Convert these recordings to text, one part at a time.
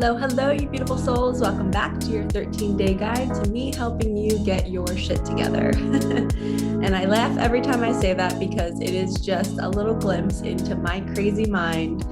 Hello, hello, you beautiful souls. Welcome back to your 13-day guide to me helping you get your shit together. And I laugh every time I say that because it is just a little glimpse into my crazy mind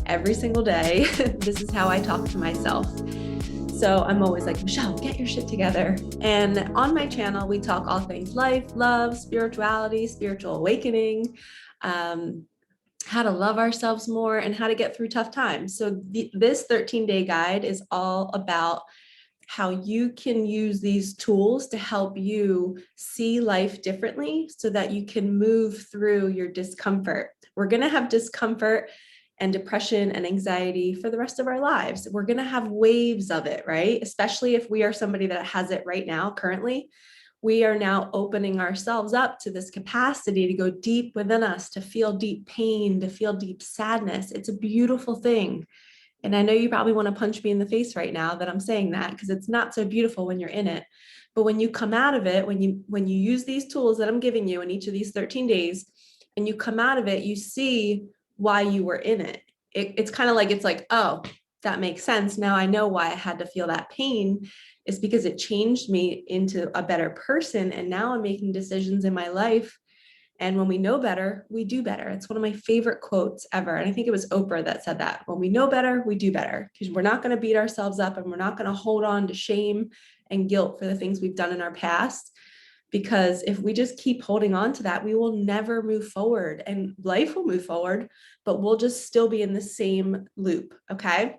every single day. This is how I talk to myself. So I'm always like, Michelle, get your shit together. And on my channel, we talk all things life, love, spirituality, spiritual awakening, how to love ourselves more, and how to get through tough times. So this 13-day guide is all about how you can use these tools to help you see life differently so that you can move through your discomfort. We're going to have discomfort and depression and anxiety for the rest of our lives. We're going to have waves of it, right? Especially if we are somebody that has it right now, currently. We are now opening ourselves up to this capacity to go deep within us, to feel deep pain, to feel deep sadness. It's a beautiful thing. And I know you probably want to punch me in the face right now that I'm saying that, because it's not so beautiful when you're in it. But when you come out of it, when you use these tools that I'm giving you in each of these 13 days, and you come out of it, you see why you were in it. It's kind of like, it's like, oh, that makes sense. Now I know why I had to feel that pain. Is because it changed me into a better person. And now I'm making decisions in my life. And when we know better, we do better. It's one of my favorite quotes ever. And I think it was Oprah that said that. When we know better, we do better, because we're not going to beat ourselves up, and we're not going to hold on to shame and guilt for the things we've done in our past. Because if we just keep holding on to that, we will never move forward, and life will move forward, but we'll just still be in the same loop. Okay.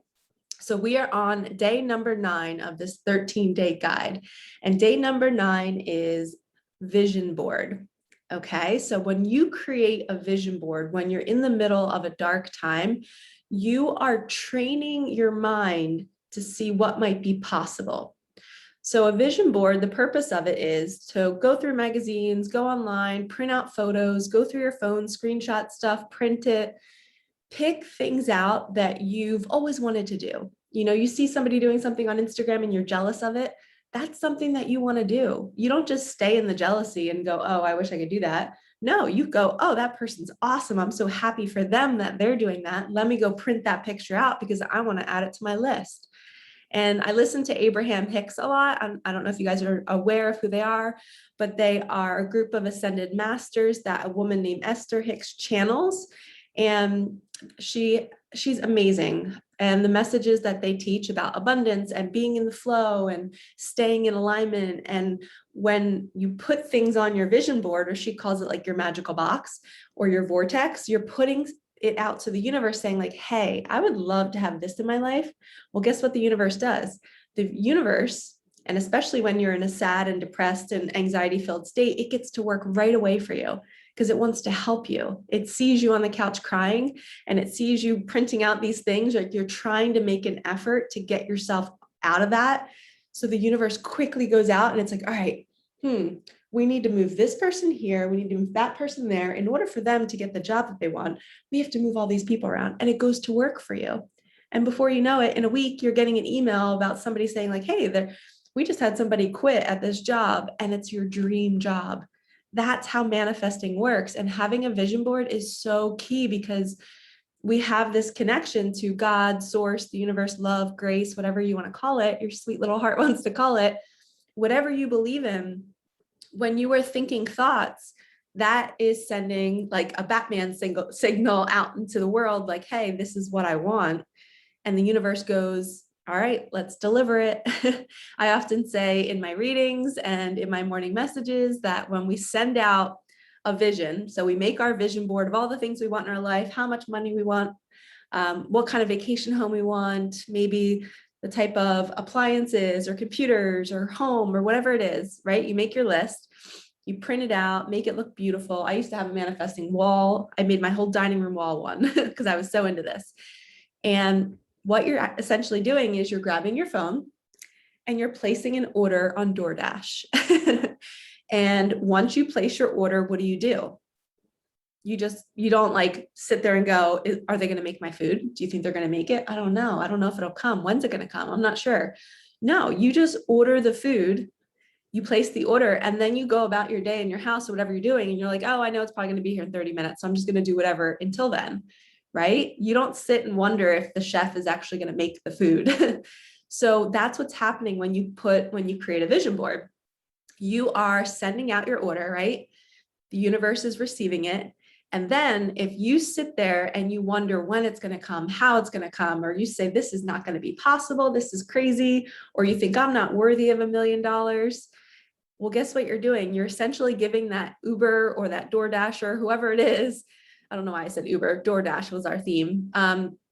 So we are on day number 9 of this 13-day guide. And day number 9 is vision board. Okay, so when you create a vision board, when you're in the middle of a dark time, you are training your mind to see what might be possible. So a vision board, the purpose of it is to go through magazines, go online, print out photos, go through your phone, screenshot stuff, print it, pick things out that you've always wanted to do. You know, you see somebody doing something on Instagram and you're jealous of it. That's something that you want to do. You don't just stay in the jealousy and go, oh, I wish I could do that. No, you go, oh, that person's awesome. I'm so happy for them that they're doing that. Let me go print that picture out because I want to add it to my list. And I listen to Abraham Hicks a lot. I don't know if you guys are aware of who they are, but they are a group of ascended masters that a woman named Esther Hicks channels. And she's amazing. And the messages that they teach about abundance and being in the flow and staying in alignment. And when you put things on your vision board, or she calls it like your magical box or your vortex, you're putting it out to the universe saying like, hey, I would love to have this in my life. Well, guess what the universe does? The universe, and especially when you're in a sad and depressed and anxiety-filled state, it gets to work right away for you, because it wants to help you. It sees you on the couch crying, and it sees you printing out these things, like you're trying to make an effort to get yourself out of that. So the universe quickly goes out and it's like, all right, we need to move this person here. We need to move that person there. In order for them to get the job that they want, we have to move all these people around, and it goes to work for you. And before you know it, in a week, you're getting an email about somebody saying like, hey, we just had somebody quit at this job, and it's your dream job. That's how manifesting works. And having a vision board is so key, because we have this connection to God, source, the universe, love, grace, whatever you want to call it, your sweet little heart wants to call it, whatever you believe in. When you are thinking thoughts, that is sending like a Batman signal out into the world, like, hey, this is what I want. And the universe goes, all right, let's deliver it. I often say in my readings and in my morning messages that when we send out a vision, so we make our vision board of all the things we want in our life, how much money we want, what kind of vacation home we want, maybe the type of appliances or computers or home or whatever it is, right? You make your list, you print it out, make it look beautiful. I used to have a manifesting wall. I made my whole dining room wall one because I was so into this. And what you're essentially doing is you're grabbing your phone and you're placing an order on Doordash. And once you place your order, what do? You don't like sit there and go, are they going to make my food? Do you think they're going to make it? I don't know. I don't know if it'll come. When's it going to come? I'm not sure. No, you just order the food, you place the order, and then you go about your day in your house or whatever you're doing. And you're like, oh, I know it's probably going to be here in 30 minutes. So I'm just going to do whatever until then. right? You don't sit and wonder if the chef is actually going to make the food. So that's what's happening when you create a vision board. You are sending out your order, right? The universe is receiving it. And then if you sit there and you wonder when it's going to come, how it's going to come, or you say, this is not going to be possible, this is crazy, or you think I'm not worthy of $1 million, well, guess what you're doing? You're essentially giving that Uber or that Doordash or whoever it is. I don't know why I said Uber. Doordash was our theme.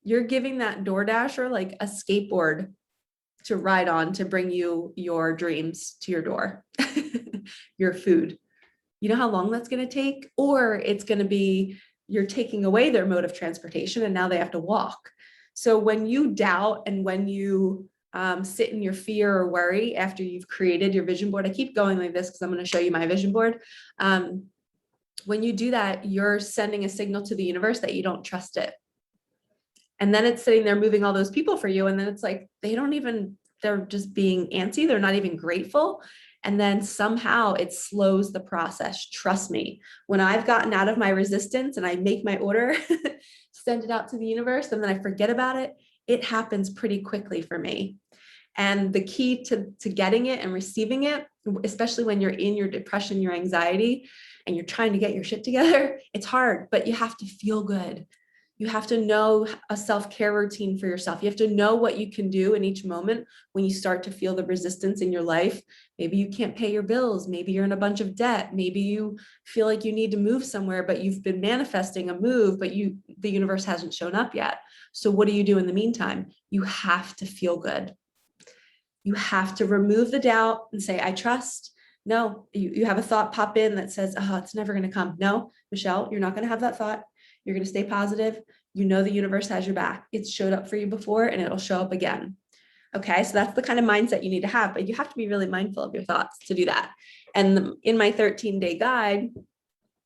You're giving that DoorDasher like a skateboard to ride on to bring you your dreams to your door, your food. You know how long that's going to take? Or it's going to be you're taking away their mode of transportation and now they have to walk. So when you doubt and when you sit in your fear or worry after you've created your vision board, I keep going like this because I'm going to show you my vision board. When you do that, you're sending a signal to the universe that you don't trust it. And then it's sitting there moving all those people for you. And then it's like, they're just being antsy. They're not even grateful. And then somehow it slows the process. Trust me, when I've gotten out of my resistance and I make my order, send it out to the universe, and then I forget about it, it happens pretty quickly for me. And the key to getting it and receiving it, especially when you're in your depression, your anxiety, and you're trying to get your shit together, it's hard, but you have to feel good. You have to know a self-care routine for yourself. You have to know what you can do in each moment when you start to feel the resistance in your life. Maybe you can't pay your bills. Maybe you're in a bunch of debt. Maybe you feel like you need to move somewhere, but you've been manifesting a move, but the universe hasn't shown up yet. So what do you do in the meantime? You have to feel good. You have to remove the doubt and say, I trust. No, you have a thought pop in that says, oh, it's never going to come. No, Michelle, you're not going to have that thought. You're going to stay positive. You know, the universe has your back. It's showed up for you before and it'll show up again. Okay. So that's the kind of mindset you need to have, but you have to be really mindful of your thoughts to do that. And in my 13-day guide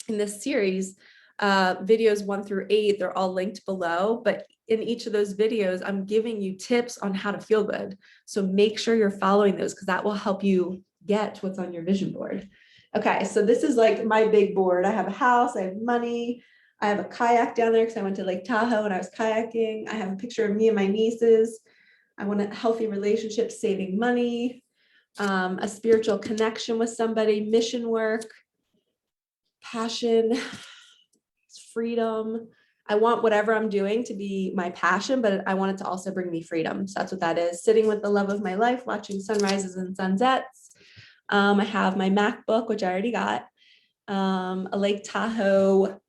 in this series, videos 1 through 8, they're all linked below, but in each of those videos, I'm giving you tips on how to feel good. So make sure you're following those because that will help you get what's on your vision board. Okay. So this is like my big board. I have a house, I have money, I have a kayak down there because I went to Lake Tahoe and I was kayaking. I have a picture of me and my nieces. I want a healthy relationship, saving money, a spiritual connection with somebody, mission work, passion, freedom. I want whatever I'm doing to be my passion, but I want it to also bring me freedom. So that's what that is. Sitting with the love of my life, watching sunrises and sunsets. I have my MacBook, which I already got, a Lake Tahoe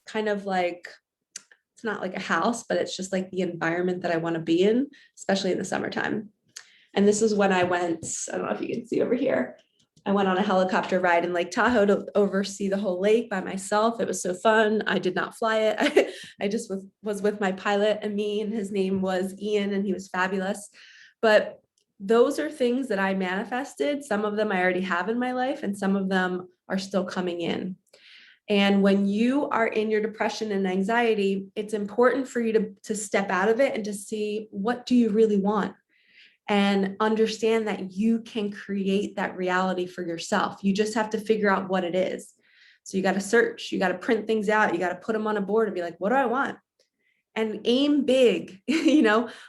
kind of like, it's not like a house, but it's just like the environment that I want to be in, especially in the summertime. And this is when I went, I don't know if you can see over here. I went on a helicopter ride in Lake Tahoe to oversee the whole lake by myself. It was so fun. I did not fly it. I just was with my pilot and me, and his name was Ian, and he was fabulous. But those are things that I manifested. Some of them I already have in my life, and some of them are still coming in. And when you are in your depression and anxiety, it's important for you to step out of it and to see, what do you really want? And understand that you can create that reality for yourself. You just have to figure out what it is. So you got to search, you got to print things out, you got to put them on a board and be like, what do I want? And aim big.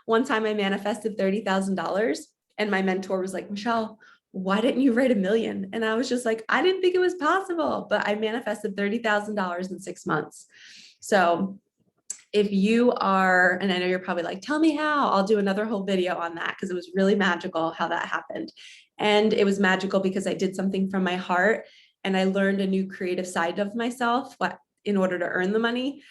One time I manifested $30,000 and my mentor was like, Michelle, why didn't you write $1 million? And I was just like, I didn't think it was possible, but I manifested $30,000 in 6 months. So if you are, and I know you're probably like, tell me how, I'll do another whole video on that because it was really magical how that happened. And it was magical because I did something from my heart and I learned a new creative side of myself in order to earn the money,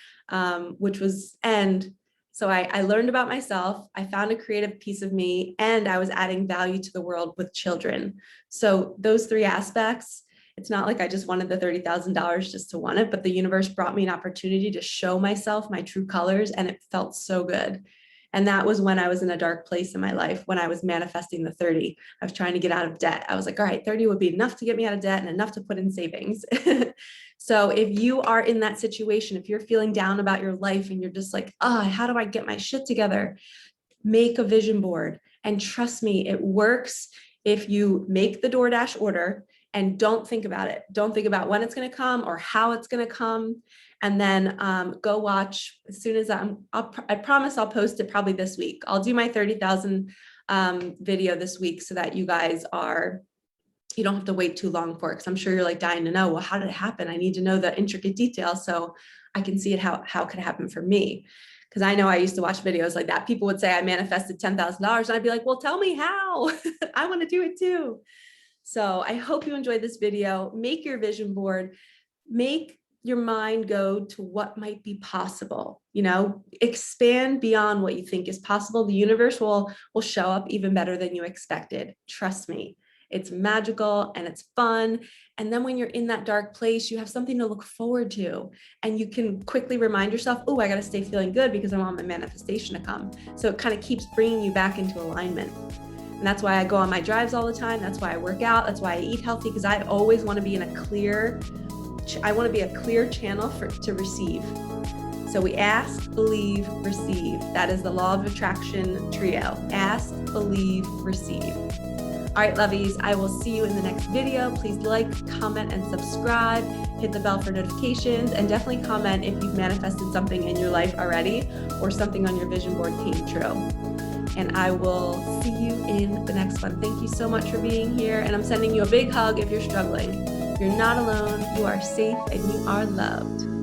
so I learned about myself, I found a creative piece of me, and I was adding value to the world with children. So those 3 aspects, it's not like I just wanted the $30,000 just to want it, but the universe brought me an opportunity to show myself my true colors, and it felt so good. And that was when I was in a dark place in my life, when I was manifesting the 30. I was trying to get out of debt. I was like, all right, 30 would be enough to get me out of debt and enough to put in savings. So if you are in that situation, if you're feeling down about your life and you're just like, how do I get my shit together? Make a vision board. And trust me, it works if you make the DoorDash order and don't think about it. Don't think about when it's going to come or how it's going to come. And then go watch as soon as I promise I'll post it probably this week. I'll do my 30,000 video this week so that you don't have to wait too long for it. Cause I'm sure you're like dying to know, well, how did it happen? I need to know the intricate details so I can see it, how it could happen for me. Cause I know I used to watch videos like that. People would say I manifested $10,000 and I'd be like, well, tell me how. I want to do it too. So I hope you enjoyed this video. Make your vision board, make your mind go to what might be possible, expand beyond what you think is possible. The universe will show up even better than you expected. Trust me. It's magical and it's fun. And then when you're in that dark place, you have something to look forward to, and you can quickly remind yourself, oh, I got to stay feeling good because I want my manifestation to come. So it kind of keeps bringing you back into alignment. And that's why I go on my drives all the time. That's why I work out. That's why I eat healthy, because I always want to be in a clear channel to receive. So we ask, believe, receive. That is the law of attraction trio. Ask, believe, receive. All right, lovies, I will see you in the next video. Please like, comment, and subscribe. Hit the bell for notifications, and definitely comment if you've manifested something in your life already or something on your vision board came true. And I will see you in the next one. Thank you so much for being here. And I'm sending you a big hug if you're struggling. You're not alone. You are safe and you are loved.